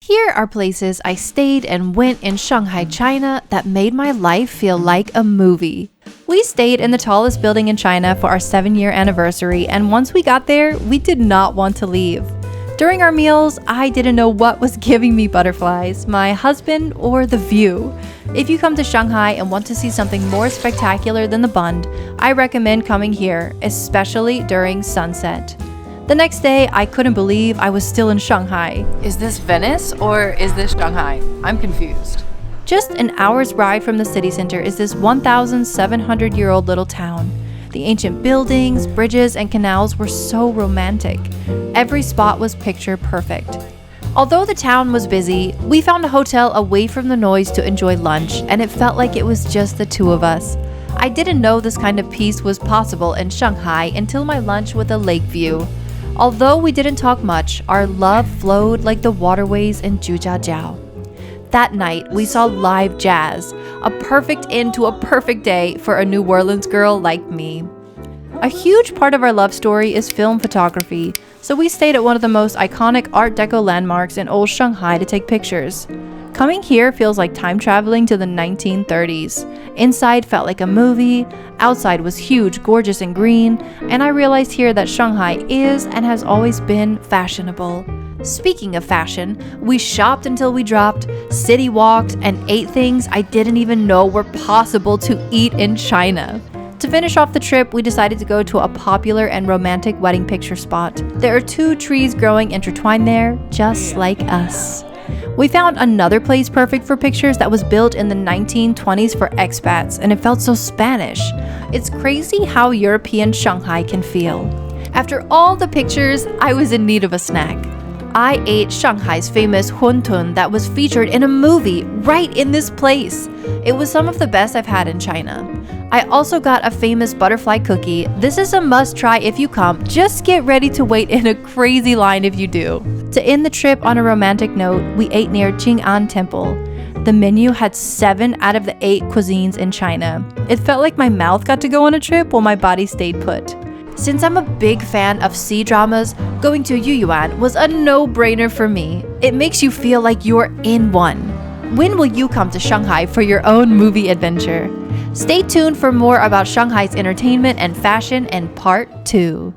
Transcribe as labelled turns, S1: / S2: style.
S1: Here are places I stayed and went in Shanghai, China that made my life feel like a movie. We stayed in the tallest building in China for our 7-year anniversary, and once we got there, we did not want to leave. During our meals, I didn't know what was giving me butterflies, my husband or the view. If you come to Shanghai and want to see something more spectacular than the Bund, I recommend coming here, especially during sunset. The next day, I couldn't believe I was still in Shanghai.
S2: Is this Venice or is this Shanghai? I'm confused.
S1: Just an hour's ride from the city center is this 1,700-year-old little town. The ancient buildings, bridges, and canals were so romantic. Every spot was picture perfect. Although the town was busy, we found a hotel away from the noise to enjoy lunch, and it felt like it was just the two of us. I didn't know this kind of peace was possible in Shanghai until my lunch with a lake view. Although we didn't talk much, our love flowed like the waterways in Zhujiajiao. That night, we saw live jazz, a perfect end to a perfect day for a New Orleans girl like me. A huge part of our love story is film photography, so we stayed at one of the most iconic Art Deco landmarks in old Shanghai to take pictures. Coming here feels like time traveling to the 1930s. Inside felt like a movie, outside was huge, gorgeous, and green, and I realized here that Shanghai is and has always been fashionable. Speaking of fashion, we shopped until we dropped, city walked, and ate things I didn't even know were possible to eat in China. To finish off the trip, we decided to go to a popular and romantic wedding picture spot. There are 2 trees growing intertwined there, just like us. We found another place perfect for pictures that was built in the 1920s for expats, and it felt so Spanish. It's crazy how European Shanghai can feel. After all the pictures, I was in need of a snack. I ate Shanghai's famous huntun that was featured in a movie right in this place. It was some of the best I've had in China. I also got a famous butterfly cookie. This is a must try if you come. Just get ready to wait in a crazy line if you do. To end the trip on a romantic note, we ate near Jing'an Temple. The menu had 7 out of the 8 cuisines in China. It felt like my mouth got to go on a trip while my body stayed put. Since I'm a big fan of sea dramas, going to Yuyuan was a no-brainer for me. It makes you feel like you're in one. When will you come to Shanghai for your own movie adventure? Stay tuned for more about Shanghai's entertainment and fashion in part 2.